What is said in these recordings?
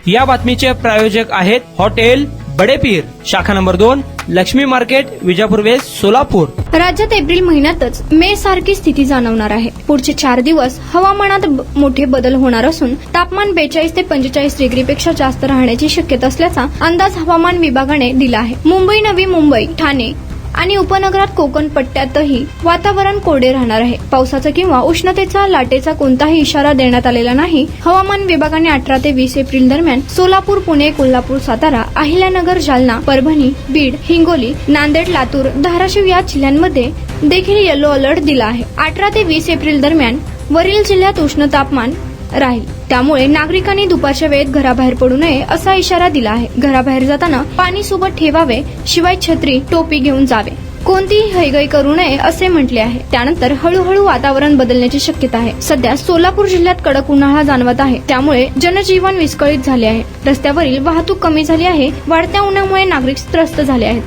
या बातमीचे प्रायोजक आहेत हॉटेल बडेपीर, शाखा number 2, Lakshmi market, Vijapur west, Solapur. राज्यात एप्रिल महिन्यातच मे सारखी स्थिती जाणवणार आहे। पुढचे 4 दिवस हवामानात मोठे बदल होणार असून तापमान 42 ते 45 डिग्रीपेक्षा जास्त राहण्याची शक्यता असल्याचा अंदाज हवामान विभागाने दिला आहे। मुंबई, नवी मुंबई, ठाणे आणि उपनगरात कोकण पट्ट्यातही वातावरण कोरडे राहणार आहे। पावसाचा किंवा उष्णतेचा लाटेचा कोणताही इशारा देण्यात आलेला नाही। हवामान विभागाने 18 ते 20 एप्रिल दरम्यान सोलापूर, पुणे, कोल्हापूर, सातारा, अहिल्यानगर, जालना, परभणी, बीड, हिंगोली, नांदेड, लातूर, धाराशिव या जिल्ह्यांमध्ये देखील येलो अलर्ट दिला आहे। 18 ते 20 एप्रिल दरम्यान वरील जिल्ह्यात उष्ण तापमान राहील, त्यामुळे नागरिकांनी दुपारच्या वेळेत घराबाहेर पडू नये असा इशारा दिला आहे। घराबाहेर जाताना पाणी सोबत ठेवावे, शिवाय छत्री, टोपी घेऊन जावे, कोणतीही हयगय करू नये असे म्हटले आहे। त्यानंतर हळूहळू वातावरण बदलण्याची शक्यता आहे। सध्या सोलापूर जिल्ह्यात कडक उन्हाळा जाणवत आहे, त्यामुळे जनजीवन विस्कळीत झाले आहे। रस्त्यावरील वाहतूक कमी झाली आहे। वाढत्या उन्हामुळे नागरिक त्रस्त झाले आहेत।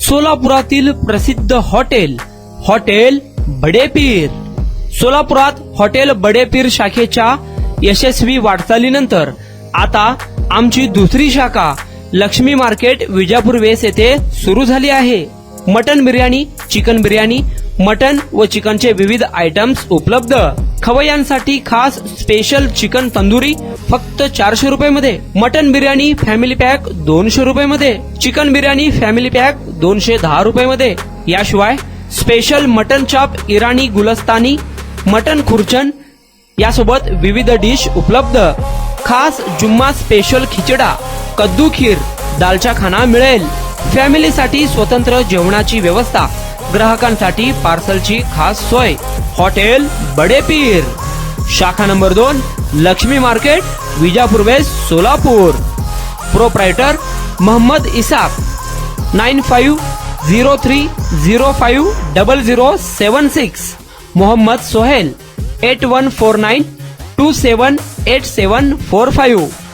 सोलापुरातील प्रसिद्ध हॉटेल बडेपीर। सोलापुरात हॉटेल बडेपीर शाखेच्या यशस्वी वाटचालीनंतर आता आमची दुसरी शाखा लक्ष्मी मार्केट, विजापूर वेस्ट येथे सुरू झाली आहे। Mutton biryani, chicken biryani, mutton व चिकनचे विविध आयटम्स उपलब्ध। खवय्यांसाठी खास स्पेशल चिकन तंदुरी फक्त 400 रुपये मध्ये, मटन बिर्याणी फॅमिली पॅक 200 रुपये मध्ये, चिकन बिर्याणी फॅमिली पॅक 210 रुपये मध्ये। याशिवाय स्पेशल मटन चाप, इराणी गुलस्तानी, मटन खुर्चन यासोबत विविध डिश उपलब्ध। खास जुम्मा स्पेशल खिचडा, कद्दू खीर, दालचा खाना मिळेल। फॅमिलीसाठी स्वतंत्र जेवणाची व्यवस्था, ग्राहकांसाठी पार्सलची खास सोय। हॉटेल बडेपीर, शाखा number 2, Lakshmi market, Vijapur west, Solapur. Proprietor Mohammad Isaq, 9503050076। Mohammad Sohail, 8149278745।